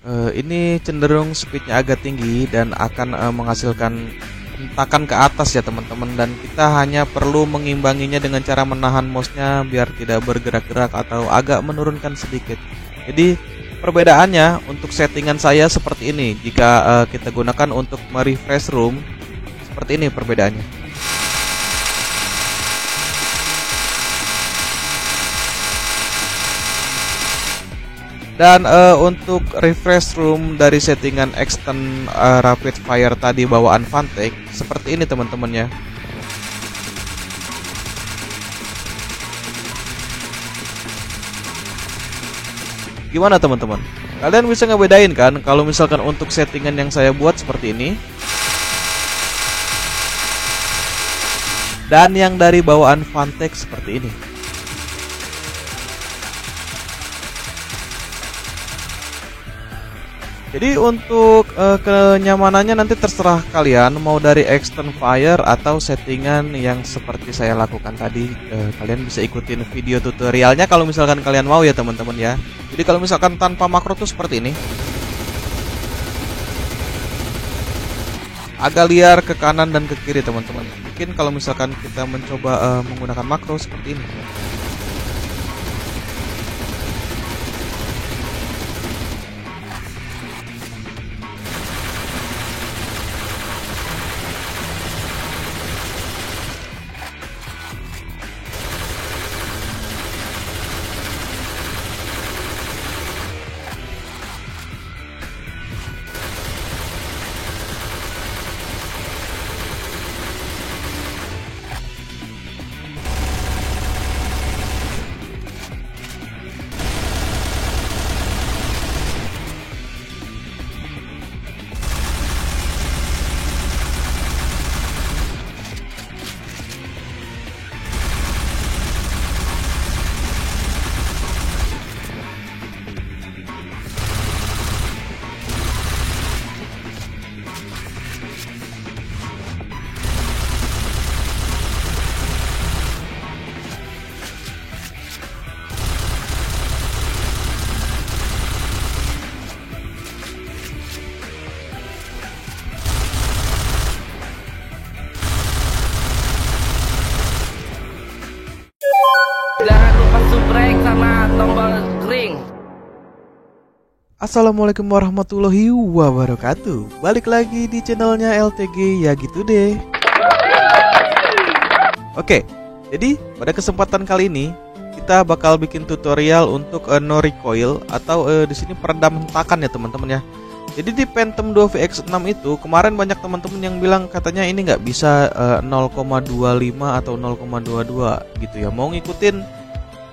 Ini cenderung speednya agak tinggi dan akan menghasilkan hentakan ke atas ya teman-teman. Dan kita hanya perlu mengimbanginya dengan cara menahan mouse-nya biar tidak bergerak-gerak atau agak menurunkan sedikit. Jadi perbedaannya untuk settingan saya seperti ini. Jika kita gunakan untuk merefresh room, seperti ini perbedaannya. Dan untuk refresh room dari settingan extend rapid fire tadi bawaan Fantech seperti ini teman-teman ya. Gimana teman-teman? Kalian bisa ngebedain kan kalau misalkan untuk settingan yang saya buat seperti ini dan yang dari bawaan Fantech seperti ini. Jadi untuk kenyamanannya nanti terserah kalian mau dari extend fire atau settingan yang seperti saya lakukan tadi. Kalian bisa ikutin video tutorialnya kalau misalkan kalian mau ya teman-teman ya. Jadi kalau misalkan tanpa makro tuh seperti ini. Agak liar ke kanan dan ke kiri teman-teman. Mungkin kalau misalkan kita mencoba menggunakan makro seperti ini. Jangan lupa subscribe sama tombol ring. Assalamualaikum warahmatullahi wabarakatuh. Balik lagi di channelnya LTG ya gitu deh. Oke, jadi pada kesempatan kali ini kita bakal bikin tutorial untuk no recoil atau di sini peredam hentakan ya teman-teman ya. Jadi di Phantom 2 VX6 itu kemarin banyak teman-teman yang bilang katanya ini nggak bisa 0,25 atau 0,22 gitu ya. Mau ngikutin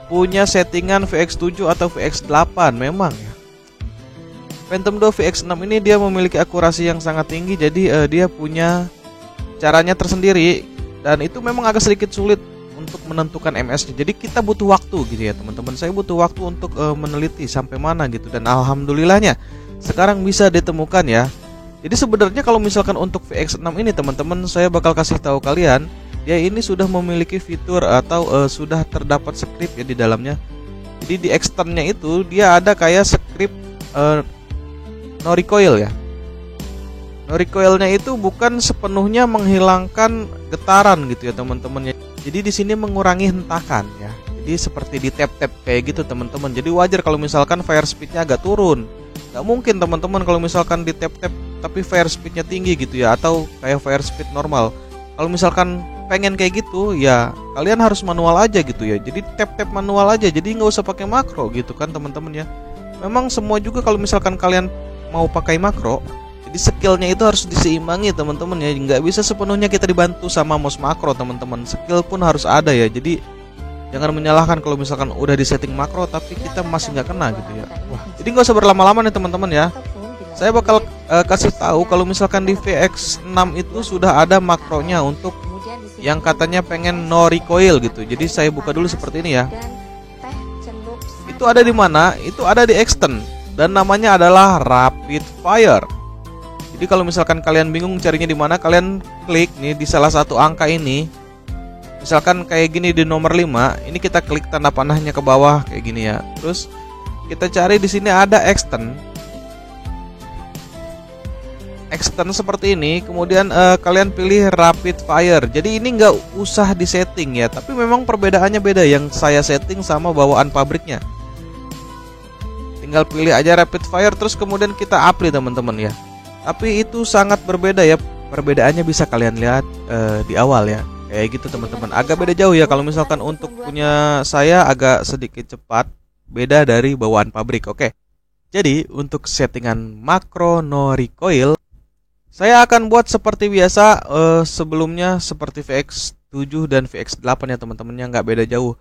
punya settingan VX7 atau VX8 memang ya. Phantom 2 VX6 ini dia memiliki akurasi yang sangat tinggi, jadi dia punya caranya tersendiri dan itu memang agak sedikit sulit untuk menentukan MS-nya. Jadi kita butuh waktu gitu ya teman-teman. Saya butuh waktu untuk meneliti sampai mana gitu dan alhamdulillahnya sekarang bisa ditemukan ya. Jadi sebenarnya kalau misalkan untuk VX6 ini teman-teman, saya bakal kasih tahu kalian, dia ini sudah memiliki fitur atau sudah terdapat script ya di dalamnya. Jadi di externnya itu dia ada kayak script no recoil ya. No recoilnya itu bukan sepenuhnya menghilangkan getaran gitu ya teman-teman ya. Jadi di sini mengurangi hentakan ya. Jadi seperti di tap-tap kayak gitu teman-teman. Jadi wajar kalau misalkan fire speednya agak turun. Gak mungkin teman-teman kalau misalkan di tap-tap tapi fire speednya tinggi gitu ya, atau kayak fire speed normal. Kalau misalkan pengen kayak gitu ya kalian harus manual aja gitu ya. Jadi tap-tap manual aja, jadi nggak usah pakai makro gitu kan teman-teman ya. Memang semua juga kalau misalkan kalian mau pakai makro, jadi skillnya itu harus diseimbangi teman-teman ya. Nggak bisa sepenuhnya kita dibantu sama mouse makro teman-teman. Skill pun harus ada ya. Jadi jangan menyalahkan kalau misalkan udah di setting makro tapi kita masih nggak kena gitu ya. Wah, jadi nggak usah berlama-lama nih teman-teman ya. Saya bakal kasih tahu kalau misalkan di VX6 itu sudah ada makronya untuk yang katanya pengen no recoil gitu. Jadi saya buka dulu seperti ini ya. Itu ada di mana? Itu ada di extend dan namanya adalah rapid fire. Jadi kalau misalkan kalian bingung carinya di mana, kalian klik nih di salah satu angka ini. Misalkan kayak gini di nomor 5, ini kita klik tanda panahnya ke bawah kayak gini ya. Terus kita cari di sini ada extend. extend seperti ini, kemudian kalian pilih rapid fire. Jadi ini nggak usah disetting ya, tapi memang perbedaannya beda yang saya setting sama bawaan pabriknya. Tinggal pilih aja rapid fire, terus kemudian kita apply teman-teman ya. Tapi itu sangat berbeda ya, perbedaannya bisa kalian lihat di awal ya. Kayak gitu teman-teman, agak beda jauh ya. Kalau misalkan untuk punya saya agak sedikit cepat, beda dari bawaan pabrik. Oke. Jadi untuk settingan makro no recoil, saya akan buat seperti biasa sebelumnya, seperti VX7 dan VX8 ya teman-teman, yang nggak beda jauh.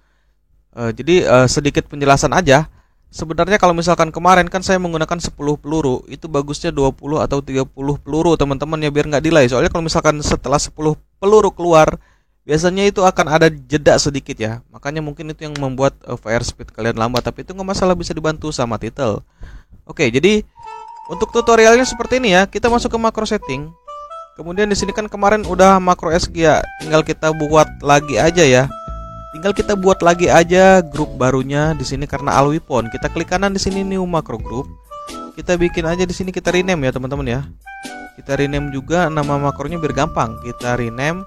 Jadi sedikit penjelasan aja. Sebenarnya kalau misalkan kemarin kan saya menggunakan 10 peluru, itu bagusnya 20 atau 30 peluru teman-teman ya, biar nggak delay. Soalnya kalau misalkan setelah 10 peluru keluar, biasanya itu akan ada jeda sedikit ya. Makanya mungkin itu yang membuat fire speed kalian lambat, tapi itu nggak masalah, bisa dibantu sama title. Oke, jadi untuk tutorialnya seperti ini ya. Kita masuk ke makro setting. Kemudian di sini kan kemarin udah makro SG ya, tinggal kita buat lagi aja ya. Tinggal kita buat lagi aja grup barunya di sini karena all weapon. Kita klik kanan di sini new macro group. Kita bikin aja di sini, kita rename ya teman-teman ya. Kita rename juga nama makronya biar gampang. Kita rename.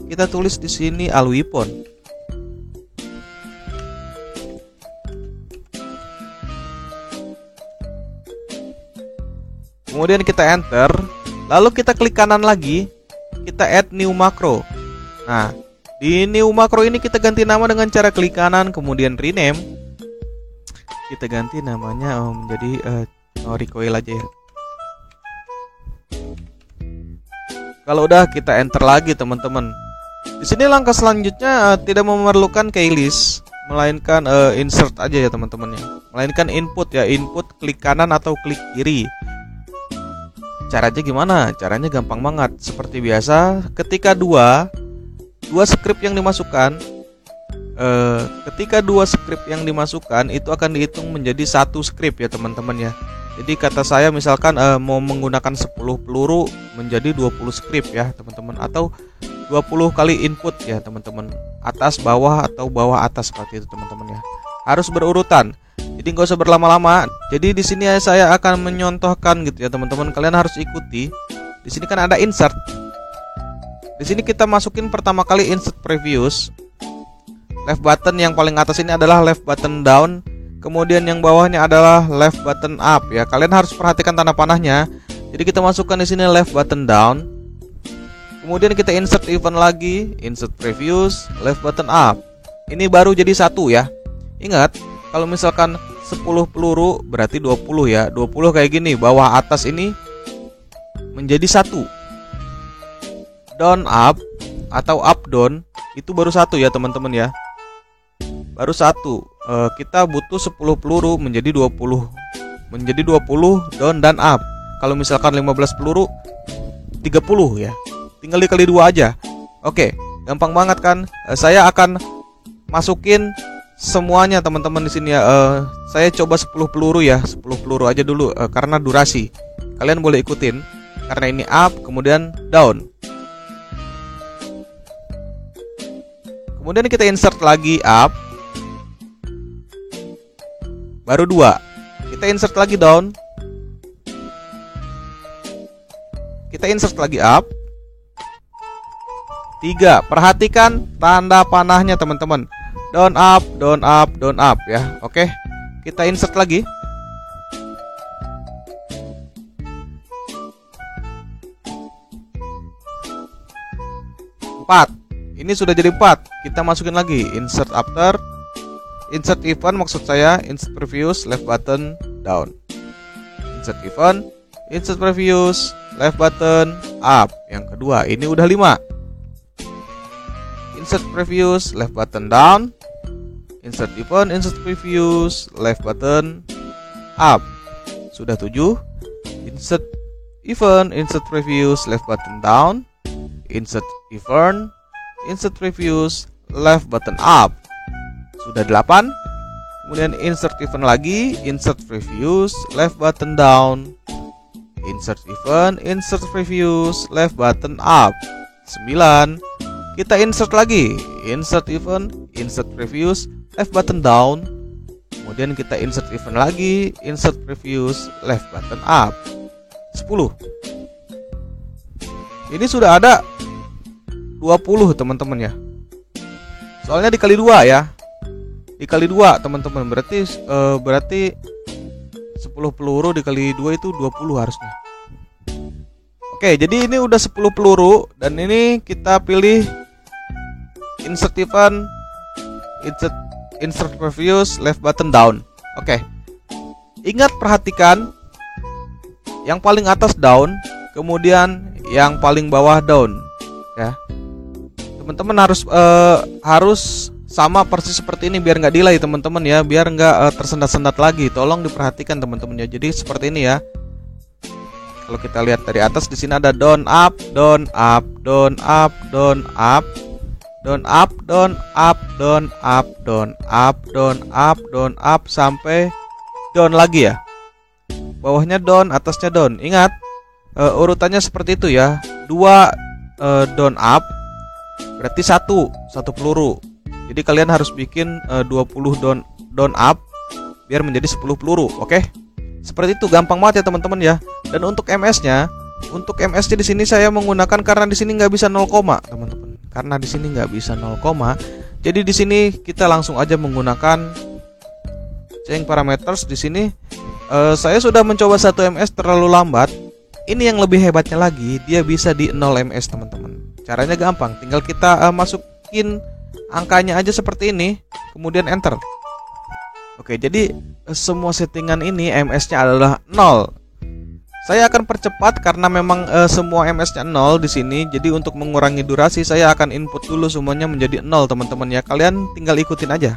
Kita tulis di sini all weapon. Kemudian kita enter. Lalu kita klik kanan lagi. Kita add new macro. Nah, di new macro ini kita ganti nama dengan cara klik kanan kemudian rename. Kita ganti namanya menjadi no recoil aja ya. Kalau udah kita enter lagi teman-teman. Di sini langkah selanjutnya tidak memerlukan keylist, melainkan insert aja ya teman-teman ya. Melainkan input ya, input klik kanan atau klik kiri. Caranya gimana? Caranya gampang banget. Seperti biasa, ketika dua script yang dimasukkan, ketika dua script yang dimasukkan itu akan dihitung menjadi satu script ya teman-teman ya. Jadi kata saya misalkan mau menggunakan 10 peluru menjadi 20 script ya teman-teman, atau 20 kali input ya teman-teman, atas bawah atau bawah atas seperti itu teman-teman ya. Harus berurutan. Jadi nggak usah berlama-lama. Jadi di sini saya akan menyontohkan gitu ya teman-teman. Kalian harus ikuti. Di sini kan ada insert. Di sini kita masukin pertama kali insert previous. Left button yang paling atas ini adalah left button down. Kemudian yang bawahnya adalah left button up ya. Kalian harus perhatikan tanda panahnya. Jadi kita masukkan di sini left button down. Kemudian kita insert event lagi, insert previous, left button up. Ini baru jadi satu ya. Ingat, kalau misalkan 10 peluru berarti 20 ya. 20 kayak gini, bawah atas ini menjadi satu. Down up atau up down itu baru satu ya teman-teman ya. Baru satu. Kita butuh 10 peluru menjadi 20. Menjadi 20 down dan up. Kalau misalkan 15 peluru 30 ya. Tinggal dikali 2 aja. Oke, gampang banget kan? Saya akan masukin semuanya teman-teman di sini ya. Saya coba 10 peluru ya. 10 peluru aja dulu karena durasi. Kalian boleh ikutin karena ini up kemudian down. Kemudian kita insert lagi up. Baru 2. Kita insert lagi down. Kita insert lagi up. 3. Perhatikan tanda panahnya teman-teman. Down up, down up, down up ya. Oke. Kita insert lagi. 4. Ini sudah jadi 4. Kita masukin lagi insert after, insert event maksud saya, insert previous, left button down. Insert event, insert previous, left button up. Yang kedua, ini udah 5. Insert previous, left button down. Insert event, insert previous, left button up. Sudah 7. Insert event, insert previous, left button down. Insert event, insert previous, left button up. Sudah 8. Kemudian insert event lagi, insert previous, left button down. Insert event, insert previous, left button up. 9. Kita insert lagi, insert event, insert previous, left button down. Kemudian kita insert event lagi, insert previous, left button up. 10. Ini sudah ada 20 teman-teman ya. Soalnya dikali 2 ya. Dikali 2 teman-teman, berarti 10 peluru dikali 2 itu 20 harusnya. Oke, jadi ini udah 10 peluru. Dan ini kita pilih insert event, insert previous, left button down. Oke. Ingat, perhatikan yang paling atas down, kemudian yang paling bawah down ya. Teman-teman harus sama persis seperti ini biar nggak delay teman-teman ya, biar nggak tersendat-sendat lagi. Tolong diperhatikan teman-teman ya. Jadi seperti ini ya. Kalau kita lihat dari atas, di sini ada down up, down up, down up, down up, down up, down up, down up, down up, down up, down up, sampai down lagi ya. Bawahnya down, atasnya down. Ingat, urutannya seperti itu ya. 2 down up berarti satu peluru. Jadi kalian harus bikin 20 down up biar menjadi 10 peluru. Oke? Seperti itu, gampang banget ya teman-teman ya. Dan untuk MS-nya, di sini saya menggunakan karena di sini nggak bisa 0, teman-teman. Karena di sini nggak bisa 0, jadi di sini kita langsung aja menggunakan change parameters. Di sini saya sudah mencoba 1 ms terlalu lambat. Ini yang lebih hebatnya lagi, dia bisa di 0 ms teman-teman. Caranya gampang, tinggal kita masukin angkanya aja seperti ini, kemudian enter. Oke, jadi semua settingan ini ms-nya adalah 0. Saya akan percepat karena memang semua ms-nya 0 di sini. Jadi untuk mengurangi durasi, saya akan input dulu semuanya menjadi 0 teman-teman ya. Kalian tinggal ikutin aja.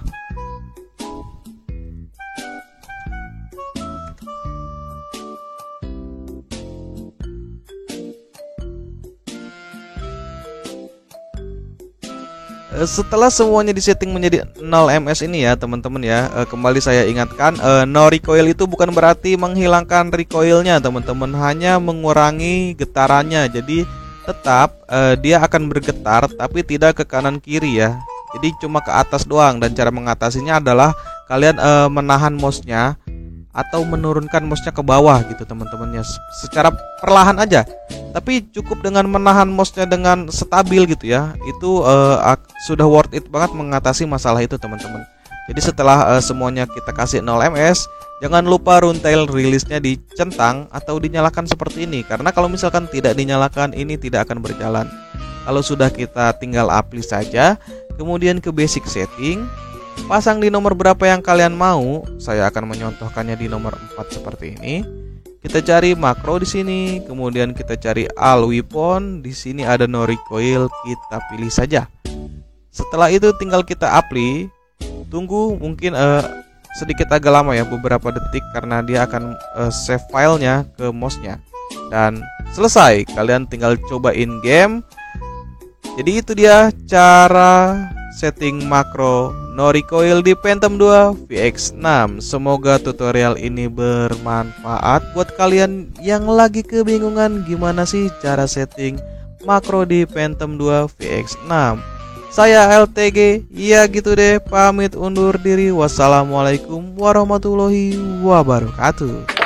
Setelah semuanya disetting menjadi 0 ms ini ya teman-teman ya, kembali saya ingatkan, no recoil itu bukan berarti menghilangkan recoilnya teman-teman, hanya mengurangi getarannya. Jadi tetap dia akan bergetar tapi tidak ke kanan kiri ya. Jadi cuma ke atas doang. Dan cara mengatasinya adalah kalian menahan mouse-nya atau menurunkan mouse-nya ke bawah gitu teman-teman ya, secara perlahan aja. Tapi cukup dengan menahan mouse-nya dengan stabil gitu ya, itu sudah worth it banget mengatasi masalah itu teman-teman. Jadi setelah semuanya kita kasih 0 ms, jangan lupa runtime release-nya dicentang atau dinyalakan seperti ini. Karena kalau misalkan tidak dinyalakan, ini tidak akan berjalan. Kalau sudah, kita tinggal apply saja, kemudian ke basic setting, pasang di nomor berapa yang kalian mau. Saya akan menyontohkannya di nomor 4 seperti ini. Kita cari makro di sini, kemudian kita cari all weapon. Di sini ada no recoil, kita pilih saja. Setelah itu tinggal kita apply. Tunggu mungkin sedikit agak lama ya, beberapa detik, karena dia akan save filenya ke mouse-nya. Dan selesai, kalian tinggal coba in game. Jadi itu dia cara setting makro no recoil di Phantom 2 VX6. Semoga tutorial ini bermanfaat buat kalian yang lagi kebingungan gimana sih cara setting makro di Phantom 2 VX6. Saya LTG, ya gitu deh, pamit undur diri. Wassalamualaikum warahmatullahi wabarakatuh.